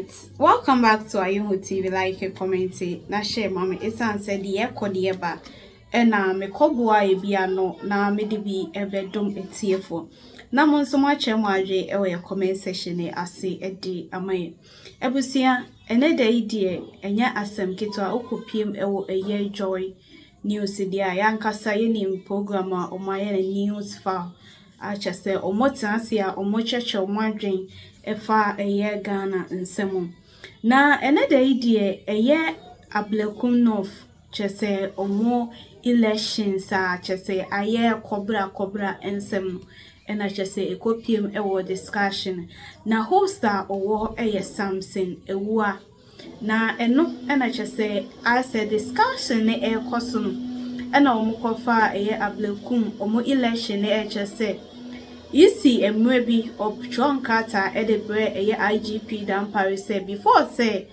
right, welcome back to Ayuhu TV. Like, comment, na share, mommy. It's said the echo the eba, and me kobua ebiano na me de bi evedum etiefo. Na mon so much emwaje ewe comment section e ase edi amaye. Ebusia ene da idie enya asem kitwa okopiem ewo eye joy news dia yankasa yeni program a omaye news file. Acha se omotanse a omocheche omwadwen efa eye Ghana nsemu na ene da idie eye ablekum north chese omo elections a chese aye kobra nsemu ena chese ekopiem ewo discussion na hosta owo eye Samson ewua na eno ena chese ase discussion ne ekoso no ena omokofa eye ablekum omo election ne chese isi emrebi optron kata edebre eye IGP dan Paris before say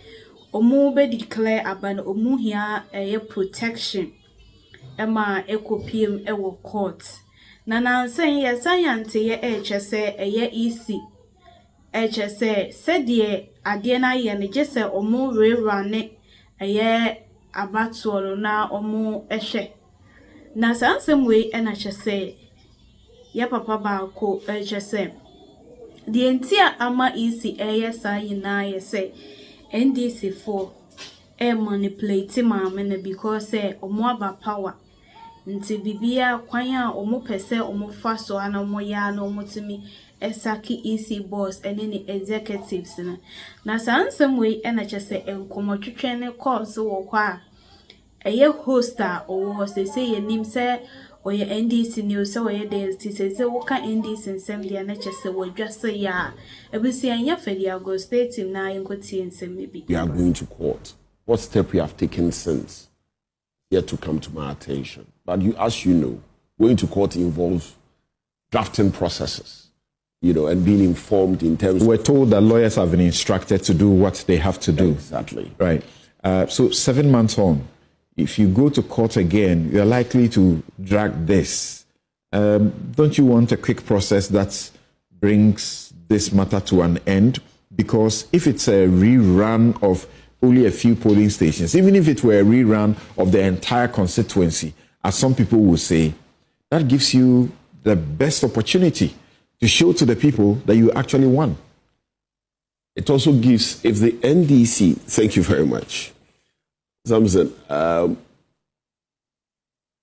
omu be declare aban omu hia eye protection ema ekopiem ewo court na nansen ye science ye chese eye isi chese sedie ade na ye ne gese omu rerane eye abatuolo na omu ehwe na sansem we ena chese ya papa ba ko chese the entire ama isi sa yina ye say NDC for manipulate maamene because omo aba power nti bibia kwan a omo pese omo fa so ana omo ya na omo timi esaki isi boss ene ni executives na sansem we ena chese enkomotwetwe ne course wo kwa eye hosta owo se ye nim se oye NDC news so oye dance say woka NDC nsem dia na chese wadwase ya ebusi anya fedi ago state na yinkoti nsem bi. We are going to court. What step we have taken since yet to come to my attention. But as you know, going to court involves drafting processes, and being informed in terms We're told that lawyers have been instructed to do what they have to do. Exactly. Right. So 7 months on, if you go to court again, you're likely to drag this. Don't you want a quick process that brings this matter to an end? Because if it's a rerun of only a few polling stations, even if it were a rerun of the entire constituency, as some people will say, that gives you the best opportunity to show to the people that you actually won. It also gives, if the NDC, thank you very much, Samson, I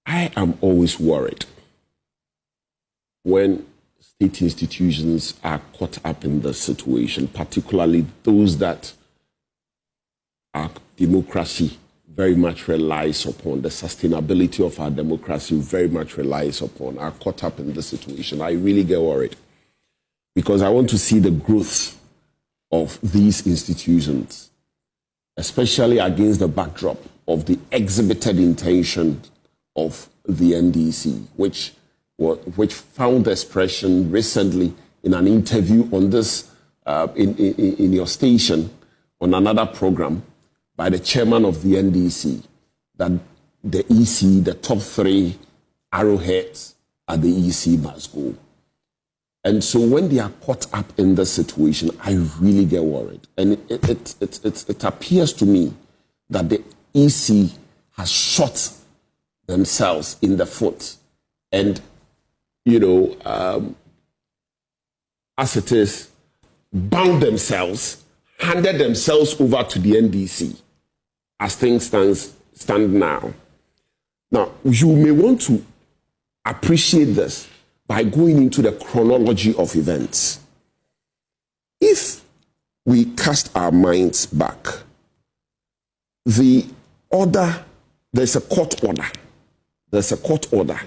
am always worried when state institutions are caught up in the situation, particularly those that our democracy very much relies upon, the sustainability of our democracy very much relies upon, are caught up in the situation. I really get worried because I want to see the growth of these institutions, especially against the backdrop of the exhibited intention of the NDC, which found expression recently in an interview on this, in your station, on another program, by the chairman of the NDC, that the EC, the top 3 arrowheads at the EC must go. And so when they are caught up in this situation, I really get worried. And it appears to me that the EC has shot themselves in the foot. And, as it is, bound themselves, handed themselves over to the NDC as things stand now. Now, you may want to appreciate this by going into the chronology of events. If we cast our minds back, there's a court order. There's a court order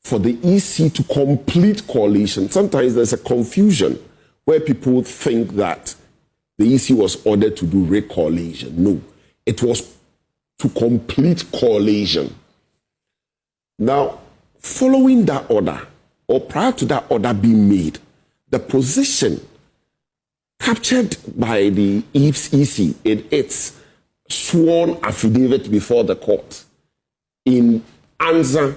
for the EC to complete coalition. Sometimes there's a confusion where people think that the EC was ordered to do recoalition. No, it was to complete coalition. Now, following that order, or prior to that order being made, the position captured by the EC in its sworn affidavit before the court in answer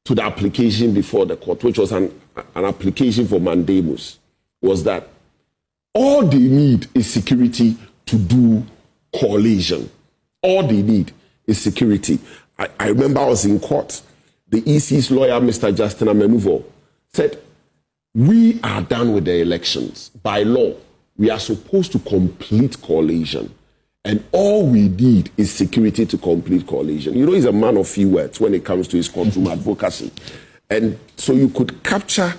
to the application before the court, which was an application for mandamus, was that all they need is security to do coalition. All they need is security. I remember I was in court. The EC's lawyer, Mr. Justin Amenuvo, said, we are done with the elections. By law, we are supposed to complete coalition. And all we need is security to complete coalition. You know, he's a man of few words when it comes to his courtroom advocacy. And so you could capture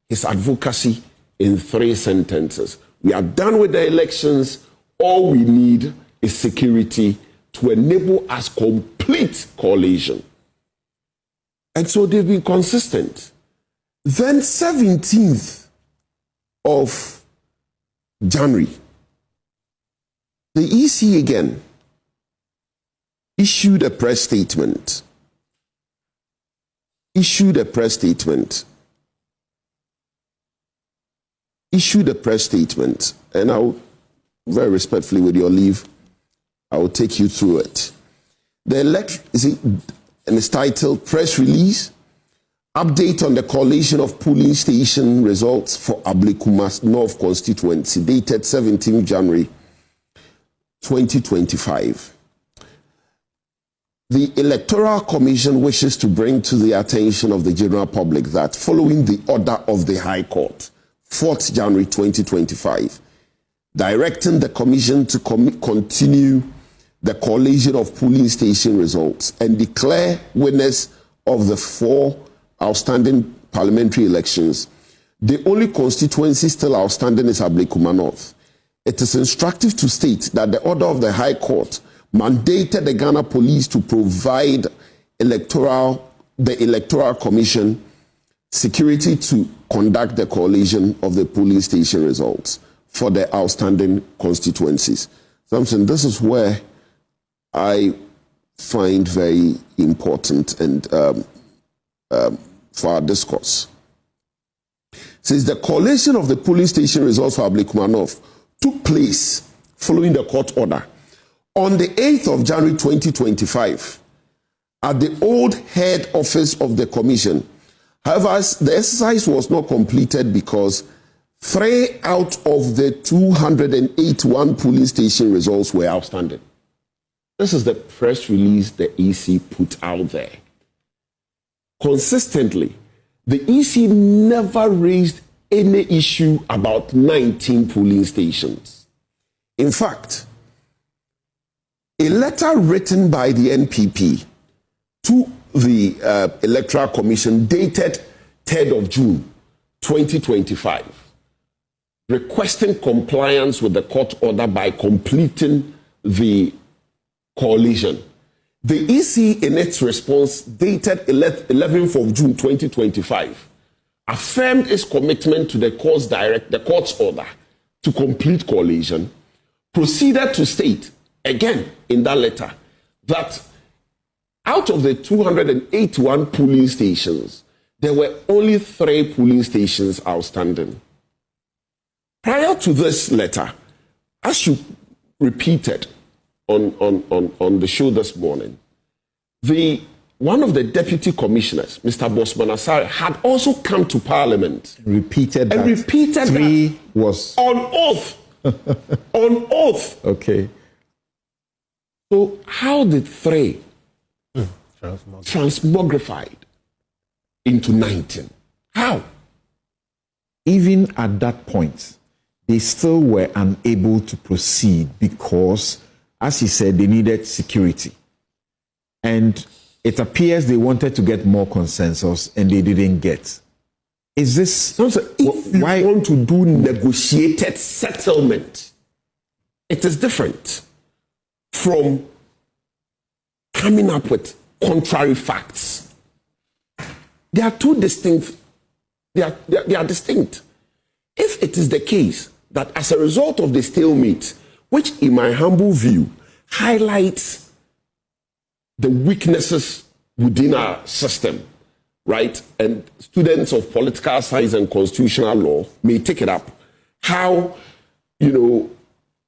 his advocacy in 3 sentences. We are done with the elections. All we need is security to enable us complete coalition. And so they've been consistent. Then 17th of January, the EC again issued a press statement. And I'll, very respectfully, with your leave, I will take you through it. And it's titled Press Release, Update on the Collation of Polling Station Results for Ablekumas North Constituency, dated 17 January 2025. The Electoral Commission wishes to bring to the attention of the general public that following the order of the High Court, 4th January 2025, directing the Commission to continue the collation of polling station results and declare winners of the 4 outstanding parliamentary elections. The only constituency still outstanding is Ablekuma North. It is instructive to state that the order of the High Court mandated the Ghana Police to provide the Electoral Commission security to conduct the collation of the polling station results for the outstanding constituencies. Samson, this is where I find very important and for our discourse. Since the collation of the polling station results for Ablekuma North took place following the court order on the 8th of January 2025 at the old head office of the commission. However, the exercise was not completed because 3 out of the 281 polling station results were outstanding. This is the press release the EC put out there. Consistently, the EC never raised any issue about 19 polling stations. In fact, a letter written by the NPP to the Electoral Commission dated 3rd of June 2025, requesting compliance with the court order by completing the coalition. The EC, in its response dated 11th of June 2025, affirmed its commitment to the court's order to complete coalition, proceeded to state, again in that letter, that out of the 281 polling stations, there were only 3 polling stations outstanding. Prior to this letter, as you repeated on the show this morning, one of the deputy commissioners, Mr. Bosman Asare, had also come to Parliament. Repeated 3 that was on oath. On oath. Okay. So how did 3 transmogrified into 19? How? Even at that point, they still were unable to proceed because, as he said, they needed security. And it appears they wanted to get more consensus and they didn't get. Is this... So if you want to do negotiated settlement, it is different from coming up with contrary facts. They are two distinct. They are distinct. If it is the case that as a result of the stalemate, which in my humble view highlights the weaknesses within our system, right? And students of political science and constitutional law may take it up. How,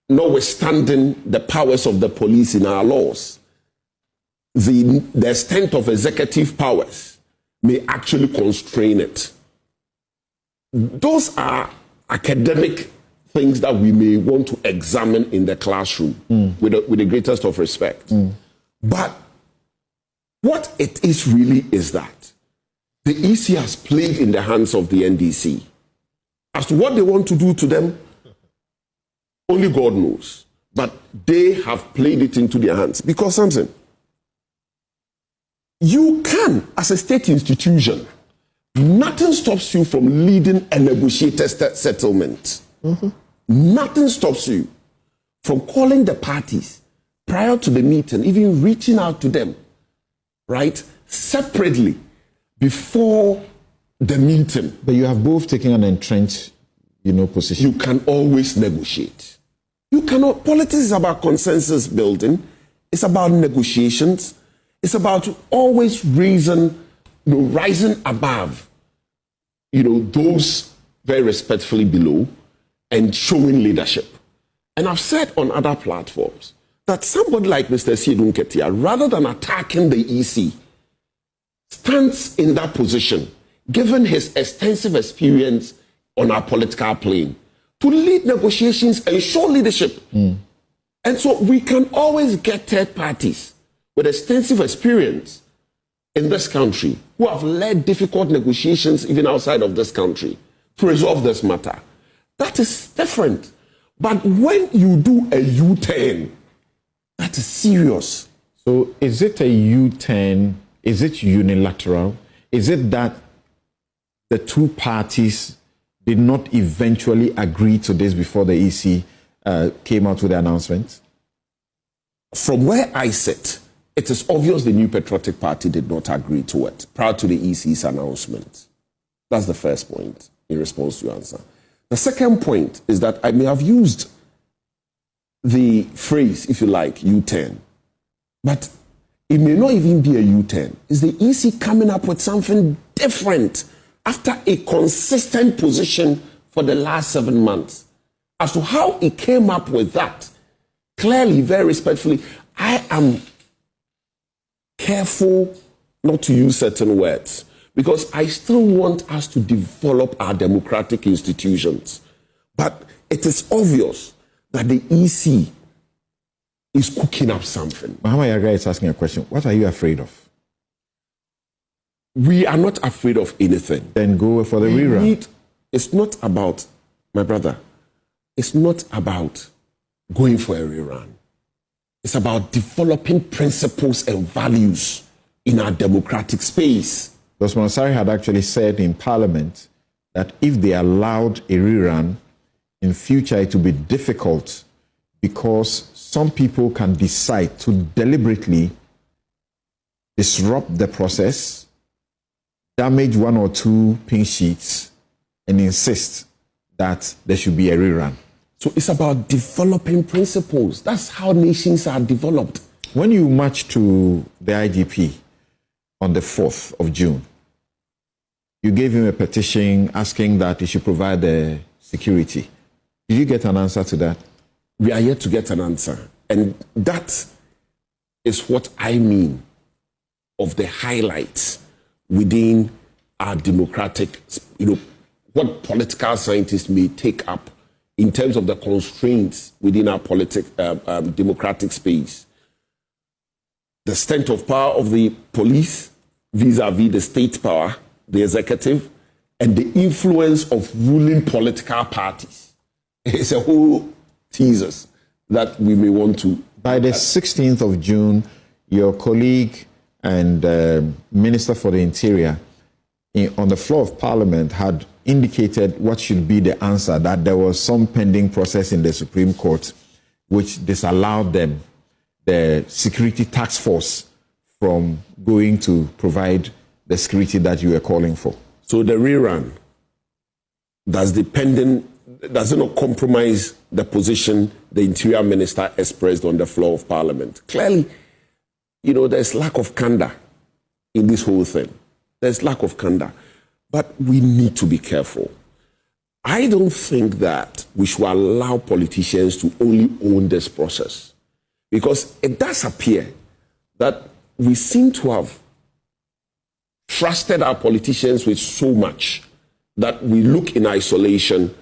notwithstanding the powers of the police in our laws, the extent of executive powers may actually constrain it. Those are academic things that we may want to examine in the classroom with the greatest of respect. But what it is really is that the EC has played in the hands of the NDC. As to what they want to do to them, only God knows. But they have played it into their hands. Because, Samson, you can, as a state institution, nothing stops you from leading a negotiated settlement. Nothing stops you from calling the parties prior to the meeting, even reaching out to them, right, separately before the meeting. But you have both taken an entrenched, position. You can always negotiate. You cannot. Politics is about consensus building. It's about negotiations. It's about always rising above, those very respectfully below, and showing leadership. And I've said on other platforms that somebody like Mr. Sidun Ketia, rather than attacking the EC, stands in that position, given his extensive experience on our political plane, to lead negotiations and show leadership. And so we can always get third parties with extensive experience in this country who have led difficult negotiations even outside of this country to resolve this matter. That is different. But when you do a U-turn, that is serious. So is it a U-turn? Is it unilateral? Is it that the two parties did not eventually agree to this before the EC came out with the announcement? From where I sit, it is obvious the New Patriotic Party did not agree to it prior to the EC's announcement. That's the first point in response to your answer. The second point is that I may have used the phrase, if you like, U-turn, but it may not even be a U-turn. Is the EC coming up with something different after a consistent position for the last 7 months? As to how it came up with that, clearly, very respectfully, I am careful not to use certain words because I still want us to develop our democratic institutions. But it is obvious that the EC is cooking up something. Muhammad Yaga is asking a question. What are you afraid of? We are not afraid of anything. Then go for the rerun. It's not about, my brother, it's not about going for a rerun. It's about developing principles and values in our democratic space. Osman Sari had actually said in Parliament that if they allowed a rerun, in future it will be difficult because some people can decide to deliberately disrupt the process, damage one or two pink sheets, and insist that there should be a rerun. So it's about developing principles. That's how nations are developed. When you marched to the IGP on the 4th of June, you gave him a petition asking that he should provide the security. Did you get an answer to that? We are yet to get an answer. And that is what I mean of the highlights within our democratic, what political scientists may take up in terms of the constraints within our democratic space. The strength of power of the police vis-a-vis the state power, the executive, and the influence of ruling political parties. It's a whole thesis that we may want to... By the 16th of June, your colleague and Minister for the Interior on the floor of Parliament had indicated what should be the answer, that there was some pending process in the Supreme Court which disallowed them, the security task force, from going to provide the security that you were calling for. So the rerun, does it not compromise the position the Interior Minister expressed on the floor of Parliament? Clearly, there's lack of candor in this whole thing. There's lack of candor. But we need to be careful. I don't think that we should allow politicians to only own this process, because it does appear that we seem to have trusted our politicians with so much that we look in isolation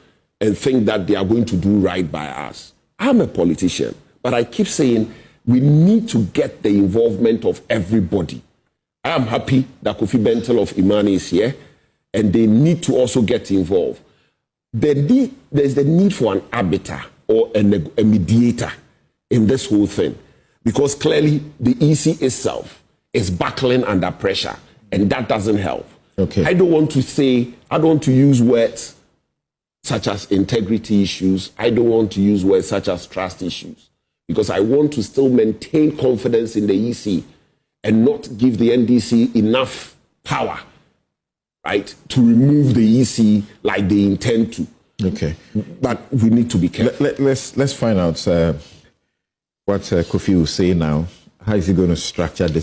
and think that they are going to do right by us. I'm a politician, but I keep saying we need to get the involvement of everybody. I am happy that Kofi Bentel of Imani is here, and they need to also get involved. There's the need for an arbiter or a mediator in this whole thing, because clearly the EC itself is buckling under pressure, and that doesn't help. Okay. I don't want to use words such as integrity issues. I don't want to use words such as trust issues, because I want to still maintain confidence in the EC and not give the NDC enough power, right, to remove the EC like they intend to. Okay. But we need to be careful. Let's find out what Kofi will say now. How is he going to structure this?